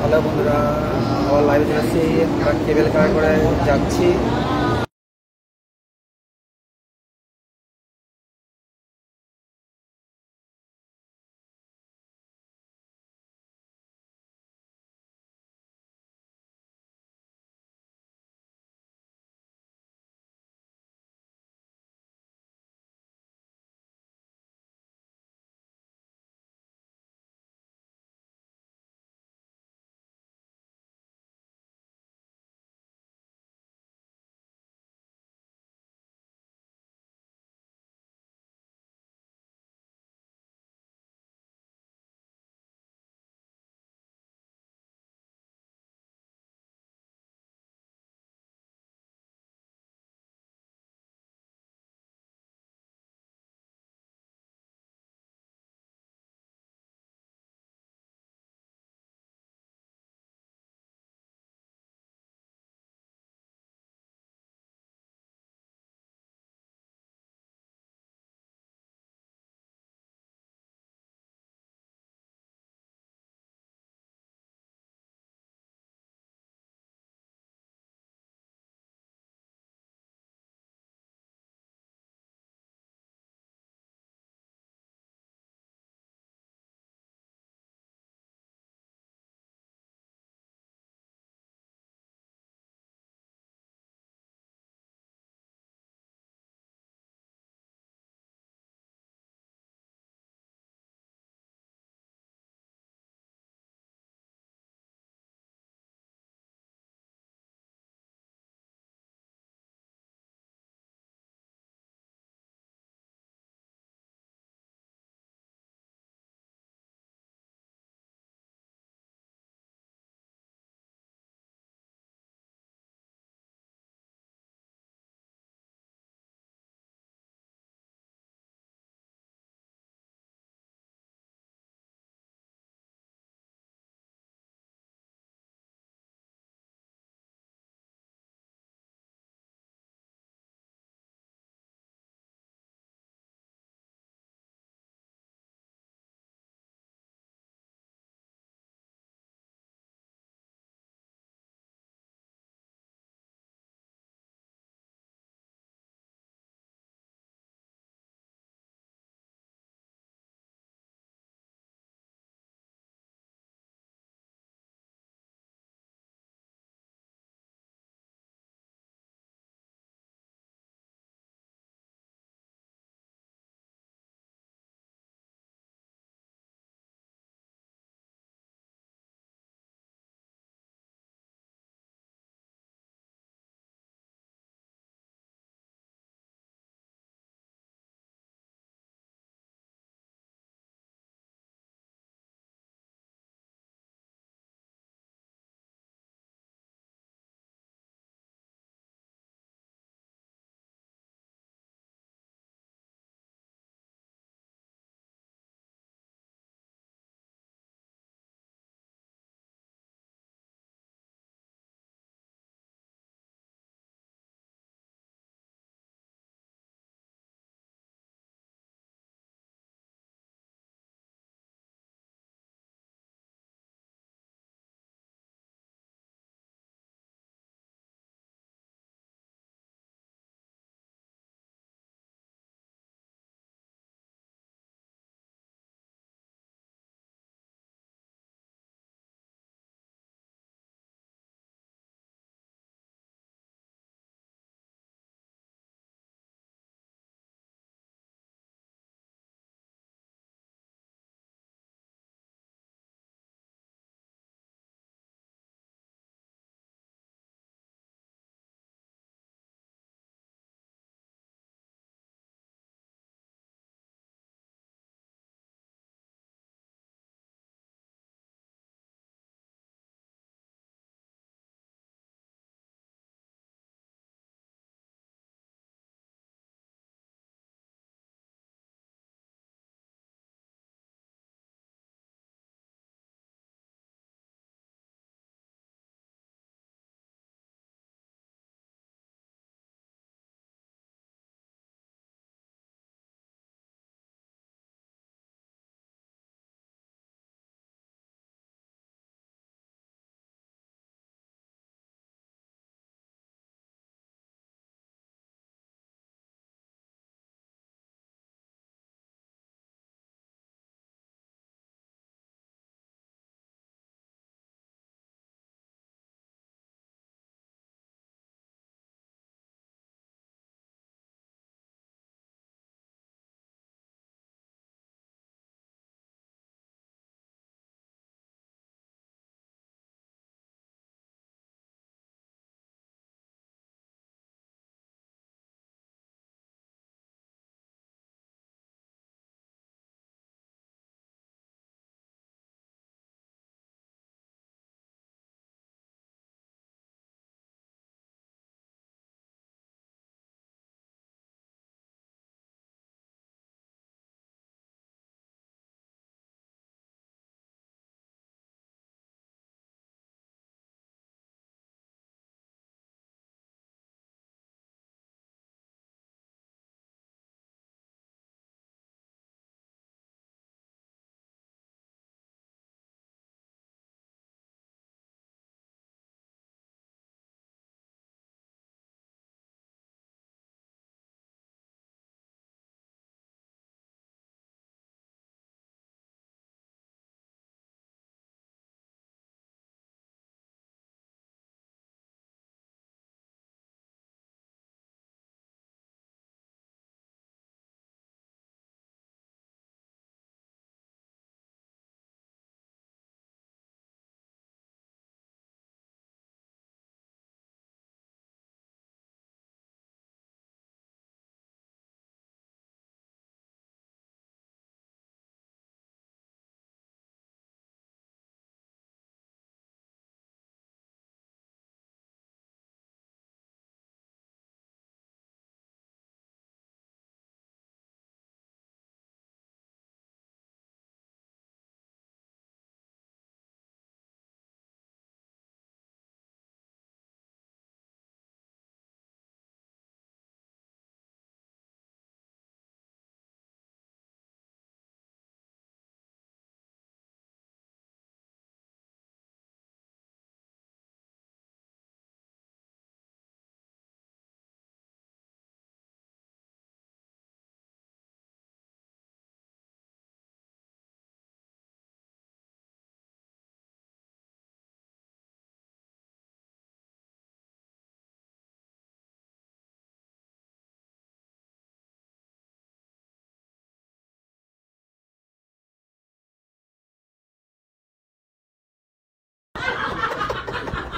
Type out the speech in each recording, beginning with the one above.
Hello বন্ধুরা, আবার লাইভে চলে আসছি। আমরা কেবল কার করে যাচ্ছি।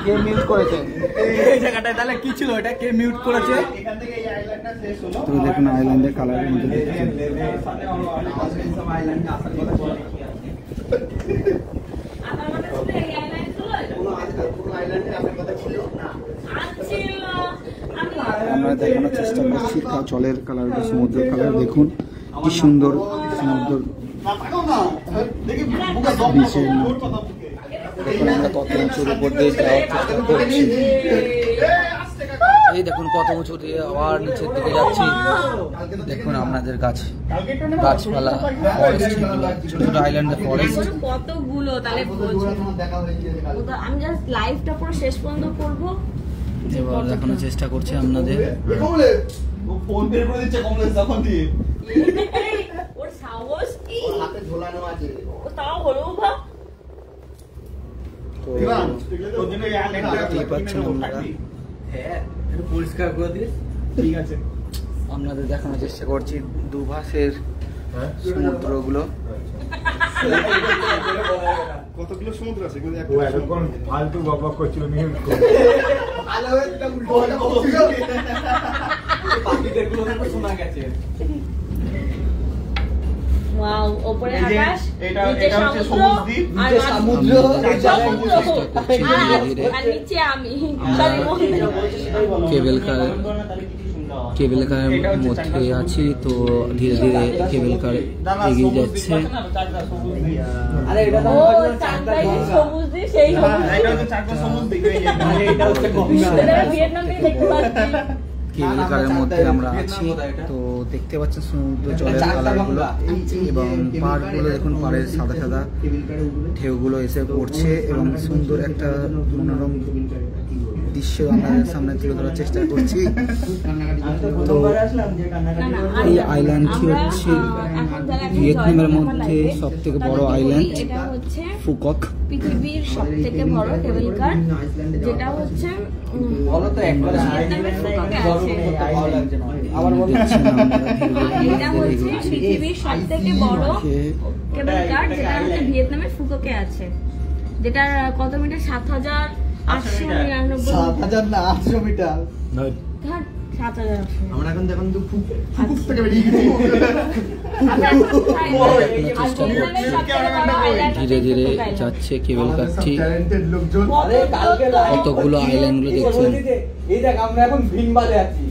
কে মিউট করেছে এই জায়গাটায়? তাহলে কি ছিল এটা? কে মিউট করেছে? তো দেখুন আইল্যান্ডের কালারের মধ্যে দেখছেন আমরা দেখানোর চেষ্টা করছি জলের কালারটা, সমুদ্রের কালার দেখুন কি সুন্দর সমুদ্র বিচের দেখুন। আমরা কত উঁচুর উপর দিয়ে যাওয়ার চেষ্টা করছি, এই দেখুন কত উঁচু দিয়ে আবার নিচের দিকে যাচ্ছি। দেখুন আপনাদের গাছপালা, ফরেস্ট, ছোট ছোট আইল্যান্ডের ফরেস্ট কতগুলো, তাহলে আমি জাস্ট লাইভটা পুরো শেষ পর্যন্ত করব। এবার দেখানোর চেষ্টা করছি আপনাদের। ফোন বের করে দিচ্ছে কমলেশ তখন দিয়ে। ওর সাহস কি? হাতে ঝোলানো আছে। ও তাও হলো বা। তো দেখতেই পাচ্ছেন আপনারা, হ্যাঁ একটু পরিষ্কার করে দিস। ঠিক আছে, আপনাদের দেখানোর চেষ্টা করছি দুভাষের সমুদ্রগুলো। কতগুলো সমুদ্র আছে? ফালতু বাবা করছিল মিউট করে। ভালো একটা উল্টো বলছিল। বাকিদের গুলো তো শোনা গেছে। ওয়াও, উপরে আকাশ, এটা নিচে হচ্ছে সবুজ দ্বীপ, আর নিচে সমুদ্র, আর নিচে আমি। কেবল কারের মধ্যে আছি, তো ধীরে ধীরে কেবল কার এগিয়ে যাচ্ছে। আরে এটা তো ও চাঁদটাই সবুজ দিয়ে সেই সবুজ। এটা হচ্ছে চারটা সবুজ দ্বীপ। এটা হচ্ছে গঙ্গা। ভিয়েতনাম থেকে দেখতে পাচ্ছি। কেবল কারের মধ্যে আমরা আছি, তো দেখতে পাচ্ছেন সমুদ্র জলের কালারগুলো এবং পাড়গুলো দেখুন, পাড়ের সাদা সাদা ঢেউগুলো এসে পড়ছে এবং সুন্দর একটা মনোরম দৃশ্য আমাদের সামনে তুলে ধরার চেষ্টা করছি। তো এই আইল্যান্ডটি হচ্ছে ভিয়েতনামের মধ্যে সব থেকে বড় আইল্যান্ড, এটা হচ্ছে ফুকক। পৃথিবীর সবথেকে বড় কেবল কার, যেটা হচ্ছে বলো তো একবার ভিয়েতনামের ফুককে আছে। ভালো লাগছে না। আবার দেখছেন আপনারা এটা হচ্ছে পৃথিবীর সবথেকে বড় কেবল কার, যেটা হচ্ছে ভিয়েতনামের ফুককে আছে, যেটা কত মিটার? 7,899। 7,000 না 800 মিটার। ধর 7,800। আমরা এখন দেখুন তো ফুকুক থেকে বেরিয়ে গেছি। ধীরে ধীরে যাচ্ছে কেবল কারটি। ট্যালেন্টেড লোকজন। আরে কালকে কতগুলো আইল্যান্ডগুলো দেখছেন। এই দেখ আমরা এখন ভিনবাদে আছি।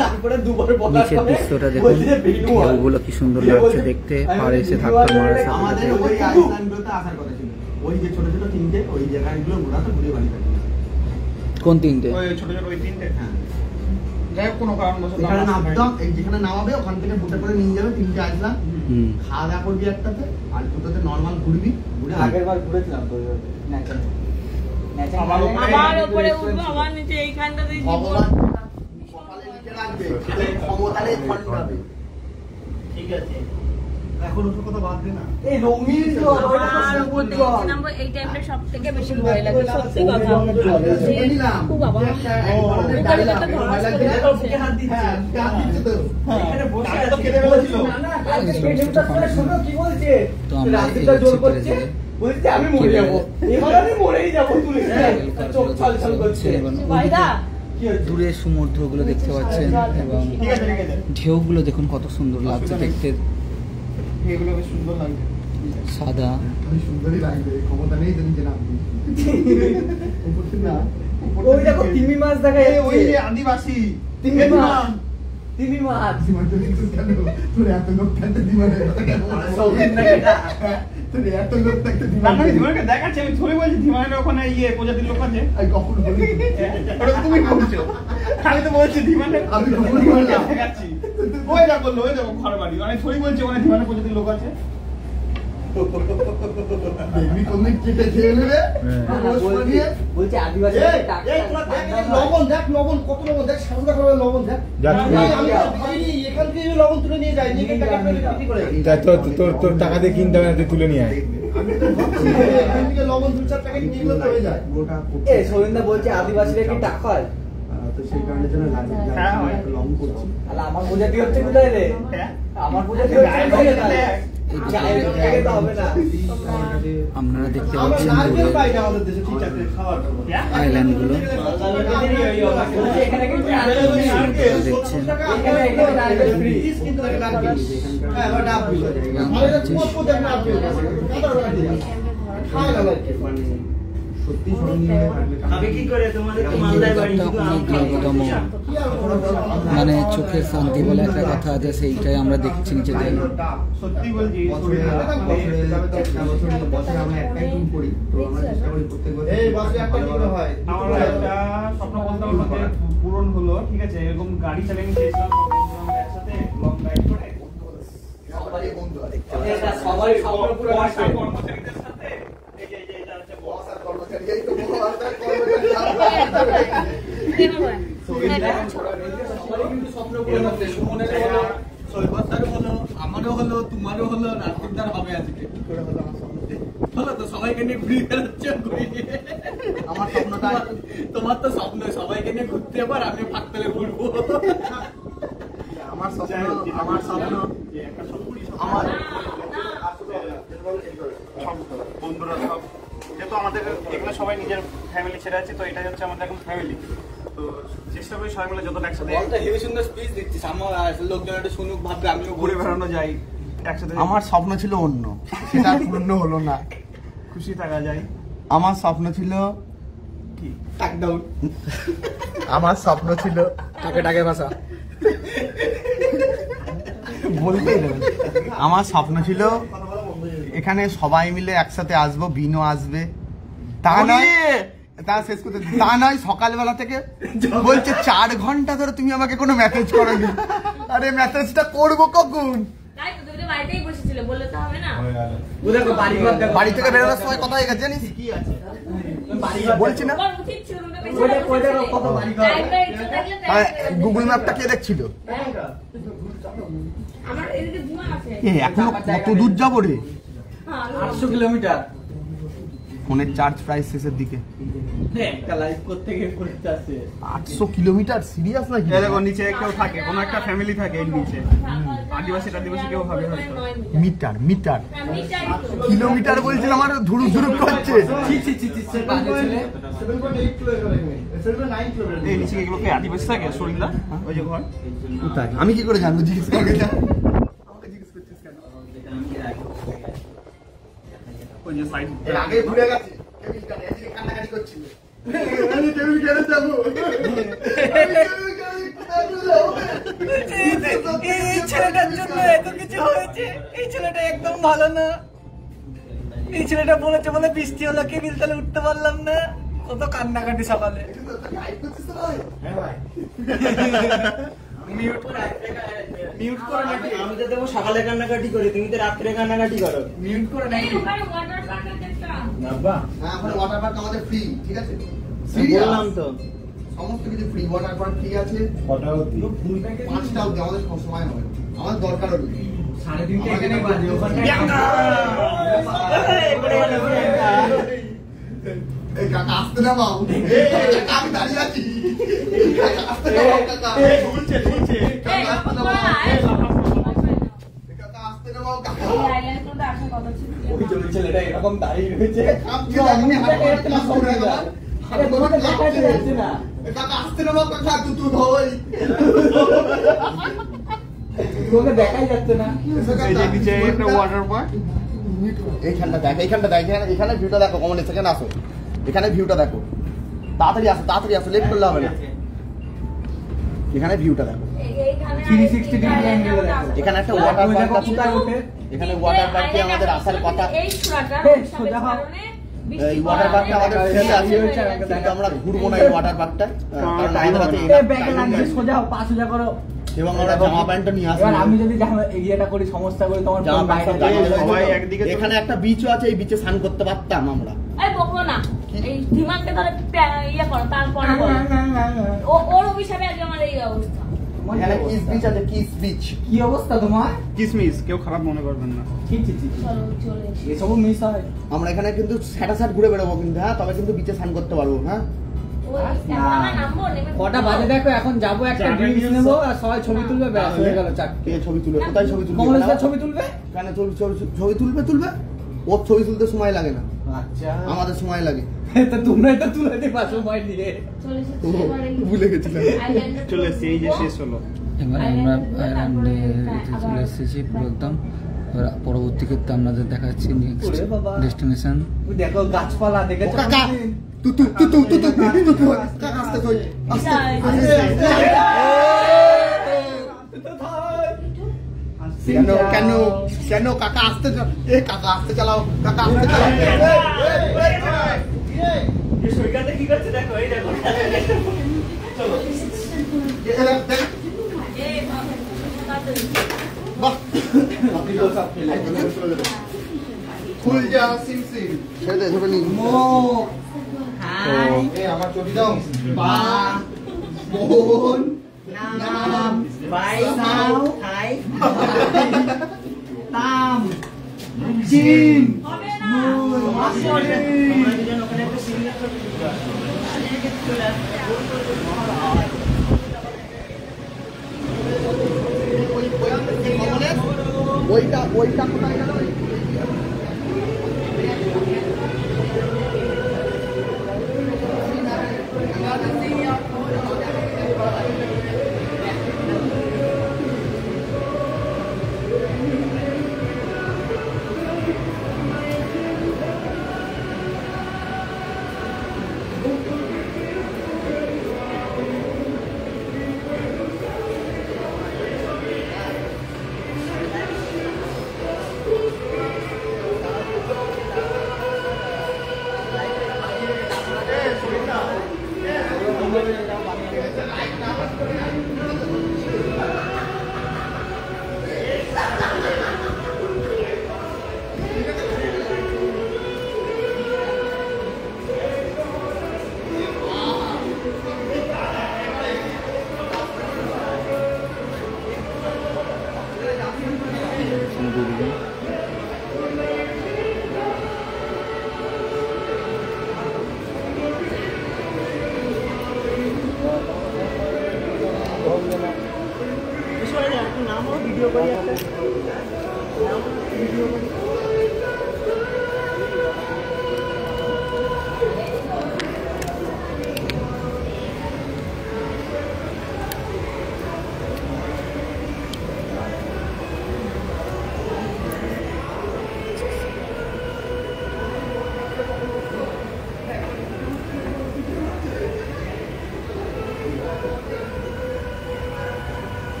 তারপরে দুবার বলা নিচের দৃশ্যটা দেখুন, ঢেউগুলো কি সুন্দর লাগছে দেখতে, আর এসে ধাক্কা মারার সাথে আমাদের সাথে ওই আইল্যান্ডগুলোতে আসার কথা ছিল। ওই যে ছোট ছোট তিনটে ওই জায়গাগুলো ঘোরাতে ঘুরে বাড়ি থাকে। কোন তিনটে? ওই ছোট ছোট ওই তিনটে। হ্যাঁ। যাই হোক কোনো কারণবশত এখানে নামতাম, এই যেখানে নামাবে ওখান থেকে বুটে করে নিয়ে যাবে তিনটে আইল্যান্ড। খাওয়া দাওয়া করবি একটাতে, আর দুটোতে নর্মাল ঘুরবি। ঘুরে আগের বার ঘুরেছিলাম তো আবার উপরে উঠবো, আবার নিচে এইখানটাতেই দিব। ভগবান কপালে লিখে রাখবে, ক্ষমতালে ফল পাবে। ঠিক আছে, এখন ওসব কথা বাদ দে না। এই রঙিন জল, ওইটা তো আর সমুদ্র উপরে জল। নামবো, এই টাইমটা সবথেকে বেশি ভয় লাগে, সত্যি কথা। দেখে নিলাম। ও বাবা, একবারে ভিতরে ডাইলাম, তো ধরা ভয় লাগছে না? বুকে হাত দিচ্ছে। হ্যাঁ, বুকে হাত দিচ্ছে তো। এখানে বসে তো কেটে ফেলেছিল। না না, কালকে ভিডিওটা করে শোনো কি বলছে। তো আমরা রাত্রিটা এগোচ্ছি জোর ধীরে করছে, ধীরে। বলছে আমি মরে যাবো। এবার আমি মরেই যাবো, তুলে চোখ ছলছল করছে। ভাইদা কি হচ্ছে? দূরে সমুদ্রগুলো দেখতে পাচ্ছেন এবং ঠিক আছে, ঠিক আছে। ঢেউগুলো দেখুন কত সুন্দর লাগছে দেখতে, এগুলো বেশ সুন্দর লাগছে। সাদা। সুন্দরই লাগবে, ক্ষমতা নেই তো নিজে নামবি। উপর থেকে না। ওই দেখো তিমি মাছ দেখা এই ওই যাচ্ছে। যে আদিবাসী। তিমি মাছ, তিমি মাছ। সীমান্ত কিছু কেন? তোর এত লোক থাকতে দিমানের কথা কেন? সৌদিন না এটা। তোর এত লোক থাকতে না, দিমানের আমি ধীমানকে দেখাচ্ছি, আমি থোড়ি বলছি ধীমানের ওখানে প্রজাতির লোক আছে। আমি কখন বলি? ওটা তো তুমি বলছো। আমি তো বলছি ধীমানের আমি কখন বললাম? দেখাচ্ছি। ওই দেখো ওই দেখো ঘর বাড়ি, আমি থোড়ি বলছি ওখানে ধীমানের প্রজাতির লোক আছে। দেখবি কোনদিন কেটে খেয়ে নেবে? বলছে আদিবাসী এই, তোরা দেখ, এই লবণ দেখ, লবণ কত লবণ দেখ, সাদা করে লবণ দেখ। আমি ভাবিনি এখান থেকে লবণ তুলে নিয়ে যাই, নিয়ে টাকা বিক্রি করে। তোর টাকা দিয়ে কিনতে হবে না, তুই তুলে নিয়ে আয়। আমি তো ভাবছি এখান থেকে লবণ 2-4 টাকা নিয়ে গেলে তো হয়ে যায়। এ সৌন্দা বলছে আদিবাসীরা কি টাকা হয়? তো সেই কারণে যেন লাগে হ্যাঁ, হয়। লবণ করছি। আর আমার প্রজাতি হচ্ছে কোথায় রে? হ্যাঁ? আমার প্রজাতি হচ্ছে কোথায়? আপনারা দেখতে পাচ্ছেন আইল্যান্ডগুলো মানে চোখের শান্তি বলে একটা কথা আছে, সেইটাই আমরা দেখছি নিচে। সত্যি বলছি আমার একটা স্বপ্ন বলতে বলতে পূরণ হলো, ঠিক আছে? এরকম গাড়ি চালিয়ে চেয়েছিলাম একসাথে লং রাইড করে সবাই কর্মচারীদের সাথে। এই যে এটা হচ্ছে বস আর কর্মচারী, এই তো বস আর কর্মচারী। আমারও হলো, তোমারও হলো, রাজদীপদার হবে আজকে। হলো তো, সবাইকে নিয়ে ঘুরে বেড়াচ্ছে। আমার স্বপ্নটা, তোমার তো স্বপ্ন সবাইকে নিয়ে ঘুরতে, এবার আমি ফাঁকতলে ঘুরবো। আমার স্বপ্ন বন্ধুরা সব, যেহেতু আমাদের এগুলো সবাই নিজের ফ্যামিলি ছেড়ে আছে, তো এটাই হচ্ছে আমাদের এখন ফ্যামিলি। তো চেষ্টা করি সবাই মিলে যতটা একসাথে হেভি সুন্দর স্পিচ দিচ্ছিস, আমার লোকজন একটু শুনুক, ভাববে আমিও ঘুরে বেড়ানো যাই একসাথে। আমার স্বপ্ন ছিল অন্য, সেটা পূর্ণ হলো না। খুশি থাকা যায়। আমার স্বপ্ন ছিল কি টাকডাউন, আমার স্বপ্ন ছিল টাকে ভাষা বলতেই দেবেন। আমার স্বপ্ন ছিল এখানে সবাই মিলে একসাথে আসবো, বিনো আসবে, তা নয়, তা শেষ করতে, তা নয় সকালবেলা থেকে বলছে 4 ঘন্টা ধরে তুমি আমাকে কোনো মেসেজ করোনি। আরে মেসেজটা করবো কখন? বাড়ি থেকে বেরোনোর সময় কথা হয়ে গেছে, জানিস কি আছে বলছি না। গুগল ম্যাপটা কে দেখছিল? এখনো কত দূর যাবো রে? 800 কিলোমিটার। ফোনের চার্জ প্রায় শেষের দিকে। একটা লাইভ করতে গিয়ে করতে আসছে 800 কিলোমিটার, সিরিয়াস নাকি? দেখো নিচে কেউ থাকে, কোনো একটা ফ্যামিলি থাকে এর নিচে, আদিবাসী কেউ হবে হয়তো। মিটার মিটার কিলোমিটার বলছেন, আমার ধুরু ধুরু করছে। এই নিচে এগুলোকে আদিবাসী থাকে, শরীরটা ওই যে ঘর। আমি কি করে জানবো? জিজ্ঞেস করে ওই যে সাইড আগে ভুলে গেছে, কান্নাকাটি করছিল। এই ছেলেটার জন্য এত কিছু হয়েছে, এই ছেলেটা একদম ভালো না। এই ছেলেটা বলেছে বলে বৃষ্টি হলো, কেবিল তালে উঠতে পারলাম না, কত কান্নাকাটি সকালে। মিউট করে নাকি? আমি তো দেবো সকালে কান্নাকাটি করি, তুমি তো রাত্রে কান্নাকাটি করো। মিউট করে নাকি? ওয়াটার পার্ক আমাদের ফ্রি, ঠিক আছে? বললাম তো সমস্ত কিছু ফ্রি, ওয়াটার পার্ক ঠিক আছে। 5টা অবধি আমাদের সব সময় হবে, আমার দরকারও নেই। 3:30 এখানে বাজে, ওখানে এই কাকা আসতে না বাবু, আমি দাঁড়িয়ে আছি। আসতে না বাবু, কাকা শুনছে কাকা আসতে না বাবু, কাকা আসতে না বাবু, কাকা। ওই জন্য ছেলেটা এরকম দাঁড়িয়ে রয়েছে। কাকা আসতে না বাবু, কাকা তুই ধর। তোকে দেখাই যাচ্ছে না। এই যে নিচে একটা ওয়াটার পার্ক। এইখানটা দেখ, এখানে ভিউটা দেখো, কমন সেখানে আসো, এখানে ভিউটা দেখো, তাড়াতাড়ি আসো, লেট করলে হবে না। এখানে ভিউটা দেখো, 360 ডিগ্রি অ্যাঙ্গেলে দেখো। এখানে একটা ওয়াটার পার্ক আছে, এখানে ওয়াটার পার্কে আমাদের আসার কথা। এই ওয়াটার পার্কটা আমাদের ফ্রিতে আছে, কিন্তু আমরা ঘুরবো না এই ওয়াটার পার্কটা, কারণ আমাদের হাতে সোজা হও, পা সোজা করো। এবং আমরা জামা প্যান্টটা নিয়ে আসবো। এবার আমি যদি এরিয়াটা করি সমস্যা করি, তোমার জামা প্যান্ট সব দাঁড়িয়ে রয়েছে। সবাই একদিকে। এখানে একটা বিচও আছে, এই বিচে স্নান করতে পারতাম আমরা। এই বকবো না, এই ধিমানকে ধরে ইয়ে করো, তারপরে বলো। ওর অভিশাপে আজকে আমার এই অবস্থা। এখানে কিস বিচ আছে, কিস বিচ। কি অবস্থা তোমার? কিসমিস, কেউ খারাপ মনে করবেন না। চলো চলে এসো। এসব মিস হয়। আমরা এখানে কিন্তু স্যাটাসাট ঘুরে বেরোবো কিন্তু, হ্যাঁ, তবে কিন্তু বিচে স্নান করতে পারবো, হ্যাঁ। কটা বাজে দেখো, এখন যাবো একটা ড্রিঙ্কস নেবো আর সবাই ছবি তুলবে, ব্যাস হয়ে গেল। কে ছবি তুলবে? কোথায় ছবি তুলবে? কমলেশ্বর ছবি তুলবে কেন? ছবি তুলবে ওর ছবি তুলতে সময় লাগে না, আচ্ছা আমাদের সময় লাগে। তো তোমরাই তো তুলে দিবা সময় নিয়ে। ভুলে গেছিলাম। চলে এসেছে, এই যে শেষ হলো। এবার আমরা আইল্যান্ডে চলে এসেছি পুরো একদম। পরবর্তী ক্ষেত্রে আপনাদের দেখাচ্ছি নেক্সট ডেস্টিনেশন। দেখো গাছপালা দেখেছো? কাকা কাকা আস্তে কই, আস্তে কেন কাকা আস্তে, কাকা আস্তে চালাও, কাকা আস্তে চালাও। সৈকতে কি করছে দেখো, এই দেখো। চলো ফুল যা সিম সিম ছেড়ে ধরে নি আমার চটি দাও। বা মোহন নাম বাই নাও হাই তাম জিন মুন আসলে আমরা দুজন ওখানে একটা সিনিয়র ছবি তুলবো। ওইটা কোথায় গেল?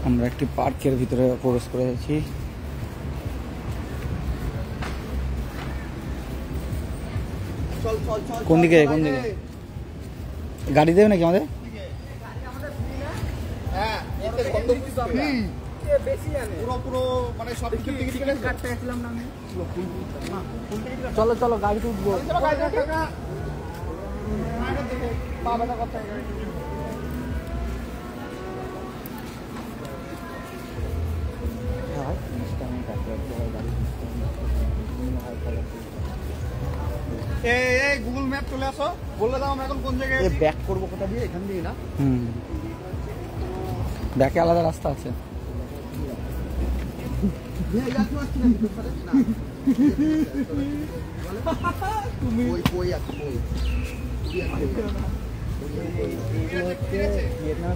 আমরা একটি পার্কের ভিতরে প্রবেশ করেছি। কোন দিকে গাড়ি দেবে নাকি আমাদের? হ্যাঁ পুরো মানে সব টিকিট কাটতে গেছিলাম না আমি। চলো গাড়িতে উঠবো। গুগল ম্যাপ চলে আসো, বলে দাও আমি এখন কোন জায়গায় ব্যাক করবো, কোথা দিয়ে? এখান দিয়ে না, ব্যাকে আলাদা রাস্তা আছে।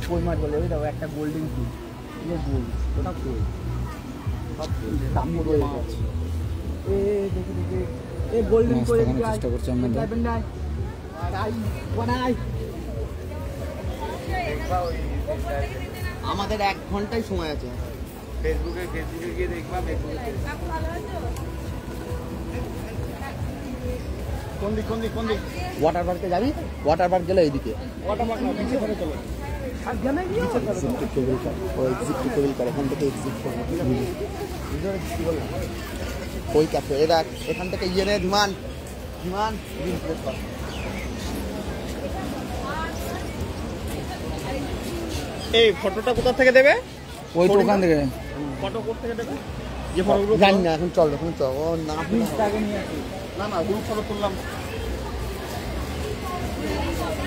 কই মাছ বলে একটা গোল্ডেন ফিশ, গোল ওটা কই চেষ্টা করছি আমরা। আমাদের 1 ঘন্টায় সময় আছে। ফেসবুকে গিয়ে দেখবা। কোন দিক ওয়াটার পার্কে যাবি? ওয়াটার পার্ক গেলে এইদিকে ওয়াটার পার্ক না, বিচে ধরে চলো। ওই ক্যাফে এরা এখান থেকে ইয়ে নে ধীমান এই ফটোটা কোথা থেকে দেবে? ওই তো ওখান থেকে। ফটো কোথা থেকে দেবে? যে ফটোগুলো জানি না, এখন চল এখন চল। ও না না না গ্রুপ ফটো তুললাম।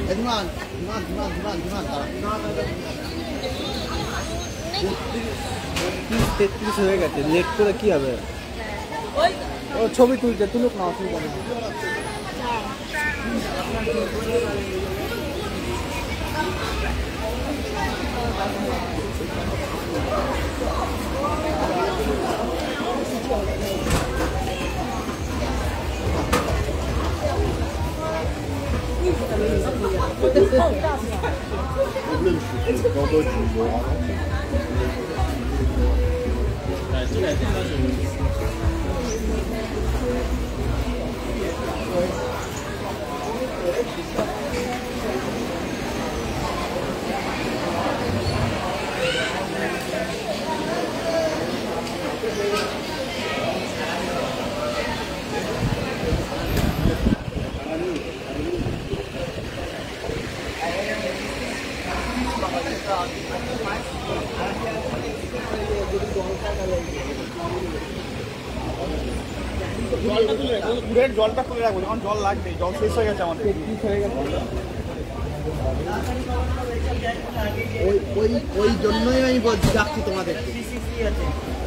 ধীমান ধীমান ধীমান ধীমান ধীমান দাঁড়া। 33 হয়ে গেছে, লেট করে কি হবে? ও ছবি তুলতে, তুলুক না, অসুবিধা নেই। জলটা তুলে রাখবো, যখন জল লাগবে, জল শেষ হয়ে গেছে আমাদের। ওই জন্যই আমি ডাকছি তোমাদেরকে।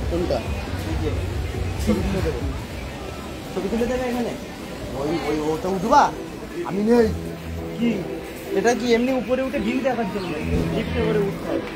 কোনটা? ছবি তুলে দেবে এখানে? ওই ওটা উঠবা? আমি নেই। কি এটা কি এমনি উপরে উঠে ভিউ দেখার জন্য? লিফটে করে উঠতে হবে।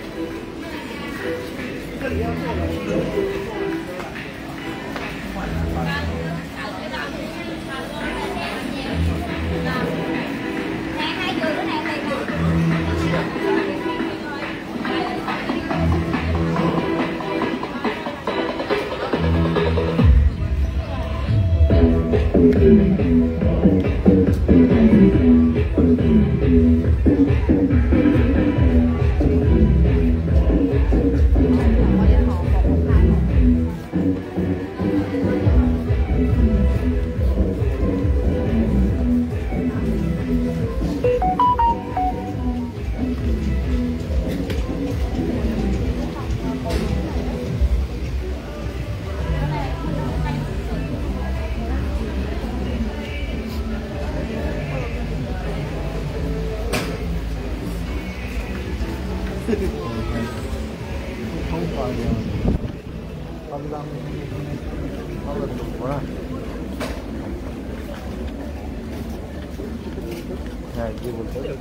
হ্যাঁ গিয়ে বলতে হবে।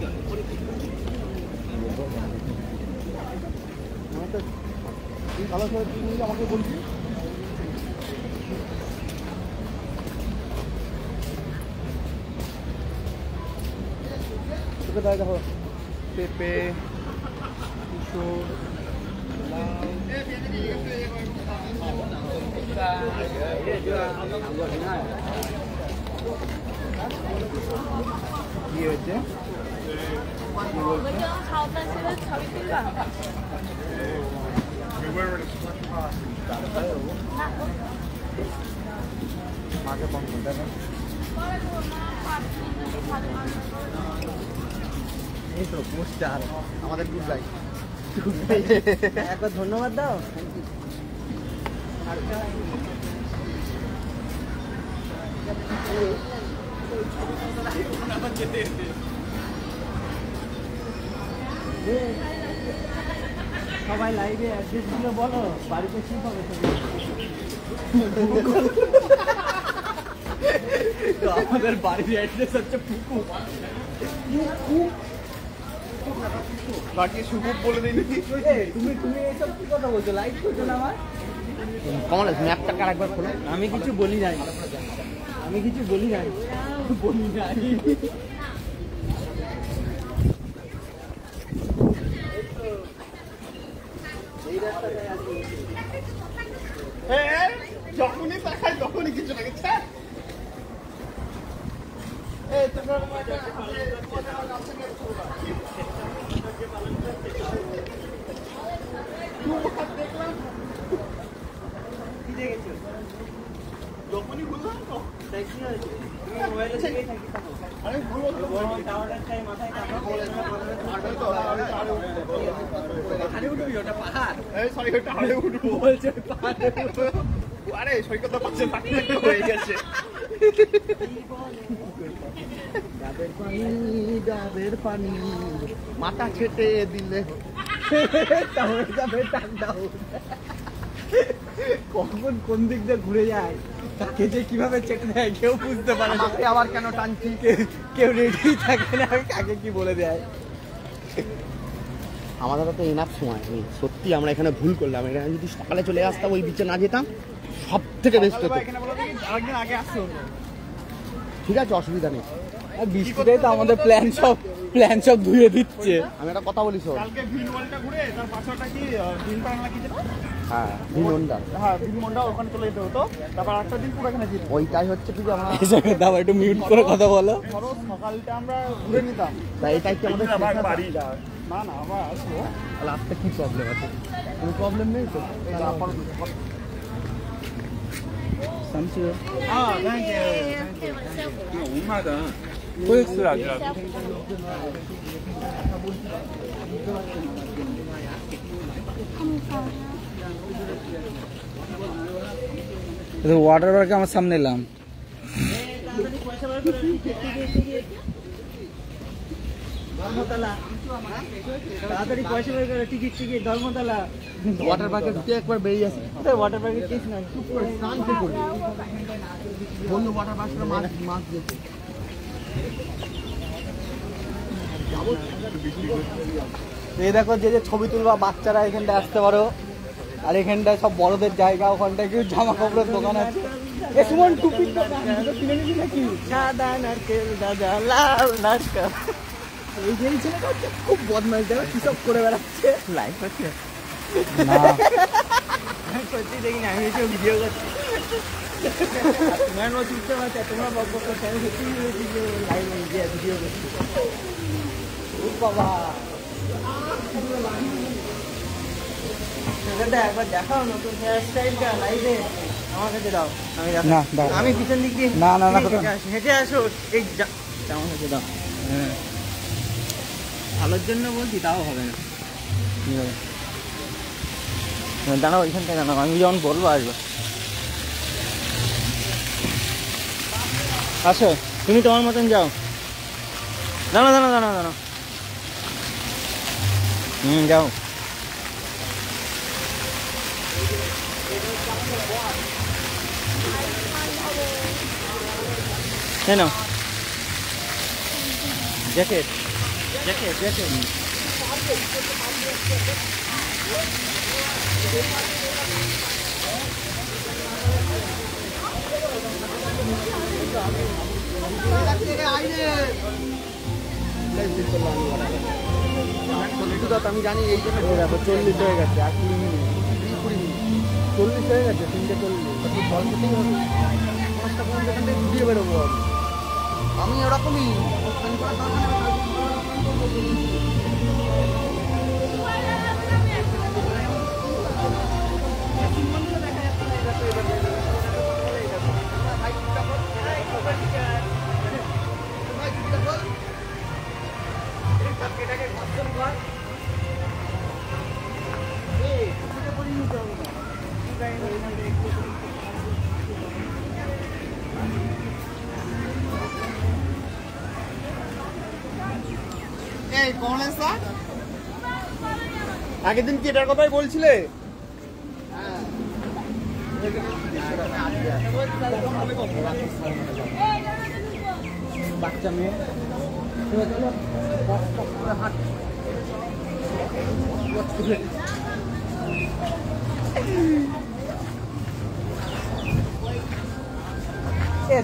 ভালো করে আমাকে বলছি। তোকে তাই দেখো পেঁপে, কিশোর, কি হয়েছে? মাকে ফোন করতে হবে। এই তো পোস্টার আমাদের গুড লাইক। একবার ধন্যবাদ দাও। সবাই লাইভে অ্যাড্রেস গুলো বলো, বাড়িতে কি হবে? আমাদের বাড়ির অ্যাড্রেস হচ্ছে পুকু। বাকি সুকুপ বলে দিই। তুমি এইসব কি কথা বলছো? লাইভ করছো না আমার? কমলেশ ম্যাপটা কারেক্টবার খোলো। আমি কিছু বলি নাই, আমি কিছু বলি নাই, বলি নাই। যখনই তাকাই তখনই কিছু লাগে। যখনই বললাম তো মোবাইলে মাথায় পাহাড়ে উঠবি, ওটা পাহাড়। সরি, ওটা আরে উঠবো বলছে পাহাড়ে উঠবো। আরে সৈকত পাচ্ছে হয়ে গেছে। ডাবের পানি মাথা ছেটে দিলে কখন কোন দিক দিয়ে ঘুরে যায়, তাকে যে কিভাবে চেটে দেয় কেউ বুঝতে পারে না। আবার কেন টানছি, কেউ রেডি থাকে না কাকে কি বলে দেয়। আমাদের তো এনাফ সময় নেই সত্যি, আমরা এখানে ভুল করলাম। এখানে যদি সকালে চলে আসতাম, ওই বিচে না যেতাম, সব থেকে বেস্ট হতো। আরেকদিন আগে আসতে হতো। ঠিক আছে, অসুবিধা নেই। আর বৃষ্টিতেই তো আমাদের প্ল্যান সব ধুয়ে দিচ্ছে। আমি একটা কথা বলি শোন। কালকে ভিনওয়ালটা ঘুরে তার পাশটা কি ভিনপাড়া কি যেন? হ্যাঁ, ভিনমন্ডা। হ্যাঁ, ভিনমন্ডা ওখানে চলে যেতে হতো। তারপর একটা দিন পুরো এখানে যেত। ওইটাই হচ্ছে কি যে আমরা দাও একটু মিউট করে কথা বলো। ধরো সকালটা আমরা ঘুরে নিতাম। তাই এটাই কি আমাদের শেষ না? বাড়ি যা না না আবার আসবো। তাহলে আসতে কি প্রবলেম আছে? কোনো প্রবলেম নেই তো? হ্যাঁ, থ্যাংক ইউ। ওয়াটার পার্কে আমার সামনে এলাম। তাড়াতাড়ি পয়সা বের করে, টিকিট ধর্মতলা। ওয়াটার পার্কে ঢুকে একবার বেরিয়ে আসি। ওয়াটার পার্কে কিস না, চুপ করে স্নান কে করবি? বললো ওয়াটার পার্কে মাছ যেতে। এই দেখো যে ছবি তুলবা বাচ্চারা এখানটায় আসতে পারো। আর এখানটায় সব বড়দের জায়গা, ওখানটায় কিছু জামা কাপড়ের দোকান আছে। এ সুমন টুপির দোকান, দুটো কিনে নিবি নাকি? সাদা নারকেল দাদা লাল নারকেল। এই যে ছেলেটা হচ্ছে খুব বদমাইশ, দেখো কি সব করে বেড়াচ্ছে। লাইফ হচ্ছে না আমি সত্যি দেখিনি, আমি এসে ভিডিও করছি। তোমার চুপচাপ আছে, তোমরা বক বক করছো, আমি সত্যি লাইভ ভিডিও করছি। ও বাবা, একবার দেখাও নতুন হেয়ার স্টাইলটা লাইভে, আমার কাছে দাও, আমি না, দাও। আমি পিছন দিক দিয়ে না, না, না, হেঁটে আসো। এই আমার কাছে দাও। হ্যাঁ, ভালোর জন্য বলছি, তাও হবে না। দাঁড়াও ওইখান থেকে, দাঁড়াও, আমি যখন বলবো আসবো। আসো, তুমি তোমার মতন যাও। দাঁড়াও দাঁড়াও দাঁড়াও দাঁড়াও। যাও। কেন জ্যাকেট জ্যাকেট জ্যাকেট আমি জানি এই জন্য 40 হয়ে গেছে, আর 20 মিনিট, 40 হয়ে গেছে, 3:40। জল খেতেই হবে। 5টা পর্যন্ত এখান থেকে ঘুরিয়ে বেরোবো আমি ওরকমই। আগের দিন কি এটার কথাই বলছিলে? বাচ্চা মেয়ে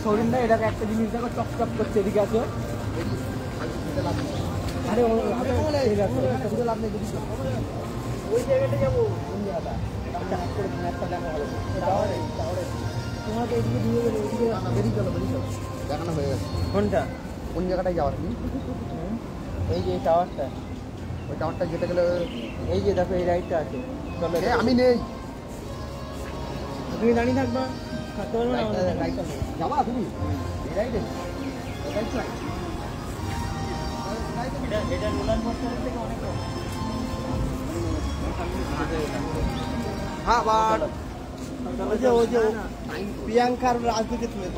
সরিন না, এটাকে একটা জিনিস দেখো, চপ চপ করছে, এদিকে আছে। আরে ওই জায়গাটা যাবো, কোন জায়গাটা একটা দেখা হলো। তোমাকে এদিকে দিয়ে গেলে ওইদিকে বেরিয়ে চলো, বেরিয়ে চলো। দেখানো হয়ে গেছে। কোনটা? কোন জায়গাটায় যাওয়ার তুমি? এই যে টাওয়ারটা, ওই টাওয়ারটা যেতে গেলে এই যে দেখো, এই রাইডটা আছে। চলো, আমি নেই। তুমি দাঁড়িয়ে থাকবা, থাকতে পারবে না। রাইটটা নেই। যাবা তুমি? এই রাইডে? রাইট এটা রোলার কোস্টারের থেকে অনেক কম। হ্যাঁ বাট ওই যে প্রিয়াঙ্কার রাজনীতি তুলে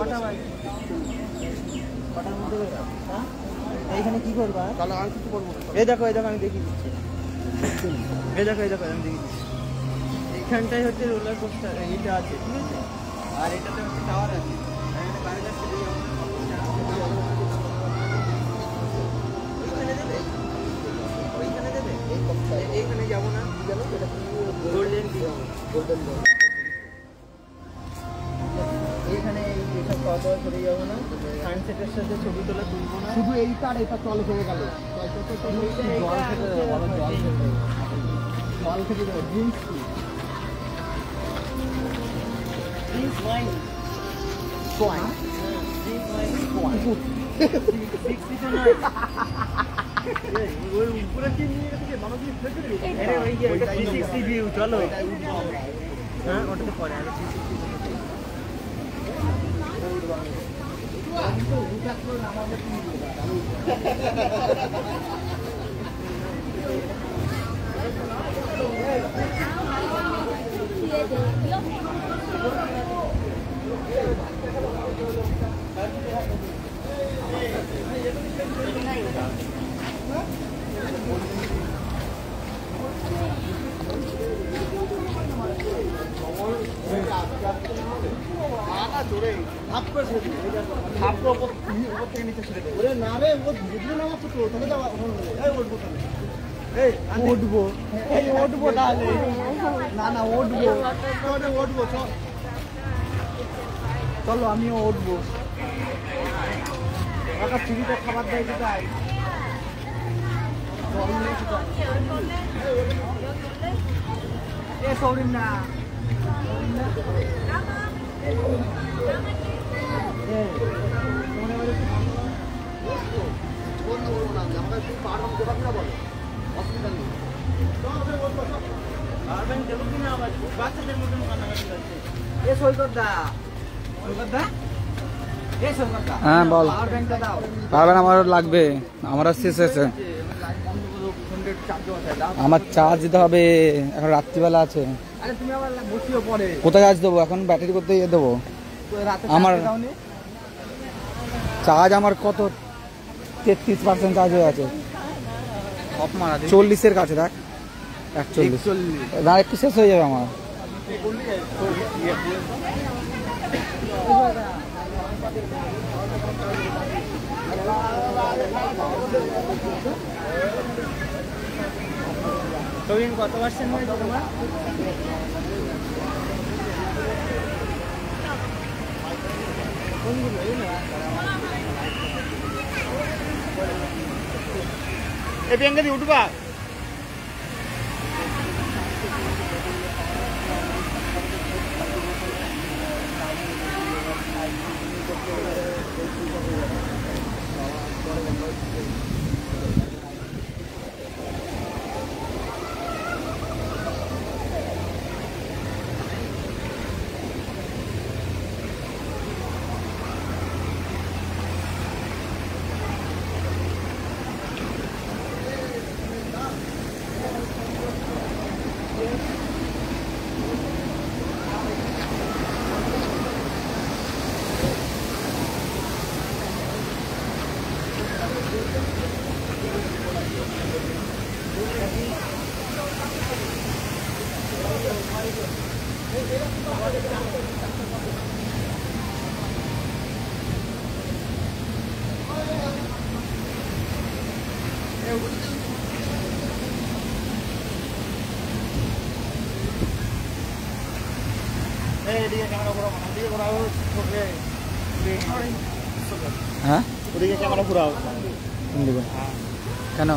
এইখানে কি করবা? তাহলে আমি কিছু করবো না। এই দেখো আমি দেখিয়ে দিচ্ছি। এই দেখো আমি দেখিয়ে দিচ্ছি। এইখানটাই হচ্ছে রোলার কোস্টার, এইটা আছে ঠিক আছে, আর এটাতে হচ্ছে টাওয়ার আছে। ওইখানে দেবে এইখানে যাবো না, গোল্ডেন এইখানে এইসব খাওয়া দাওয়া করে যাবো না, সানসেটের সাথে ছবি তোলা তুলবো না। শুধু এইটা আর এটা জল হয়ে গেল, জল খেতে দেবো ড্রিঙ্কস চলো হ্যাঁ ওটাতে পরে উঠবো তাহলে না উঠবো চলো আমিও উঠবো। ফ্রিতে খাবার দেয় কোথায়? সৌরিন না হ্যাঁ বল। পারবেন, আমারও লাগবে, আমারও শেষ হয়েছে। আমার চার্জ দিতে হবে, এখন রাত্রিবেলা আছে। কোথায় চার্জ দেবো এখন? ব্যাটারি করতে ইয়ে দেবো। আমার চার্জ আমার কত 33% চার্জ হয়ে আছে, 40-এর কাছে। দেখ 41 না, একটু শেষ হয়ে যাবে আমার। কত পার্সেন্ট হয়েছে তোমার? এই ব্যাংকে দিয়ে উঠবা। হ্যাঁ ওদিকে ক্যামেরা ঘুরাও। কেন?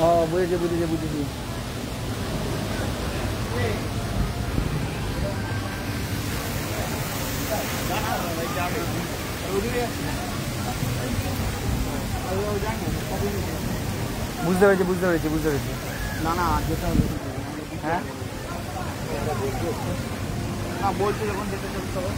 ও বুঝেছি। বুঝতে পেরেছি। না যেটা হলো হ্যাঁ না বলছি যখন যেতে চলতে হবে।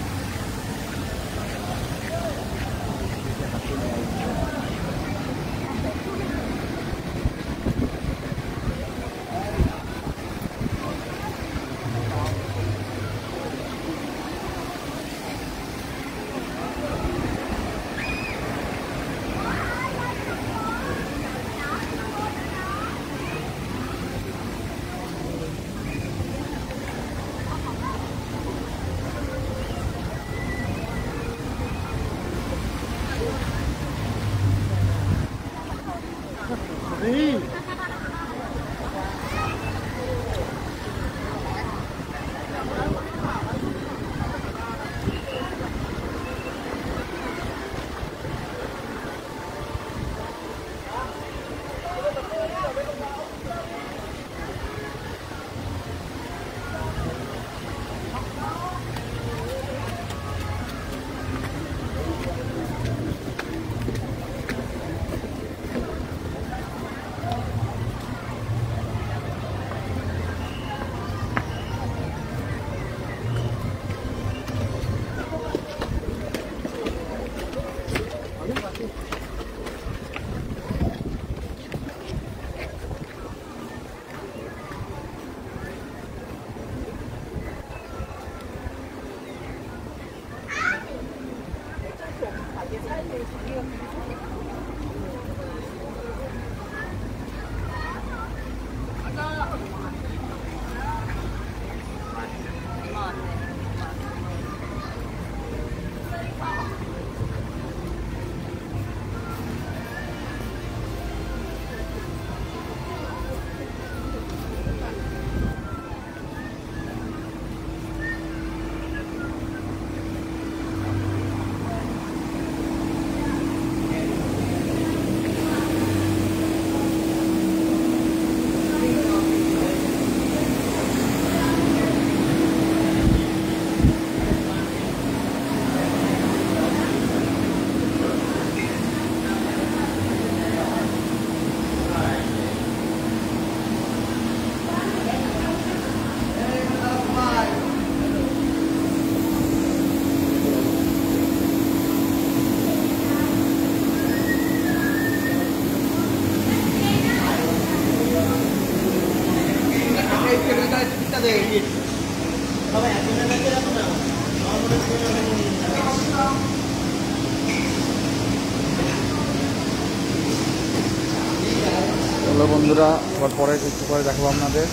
হ্যালো বন্ধুরা, আবার পরে একটু পরে দেখাবো আপনাদের।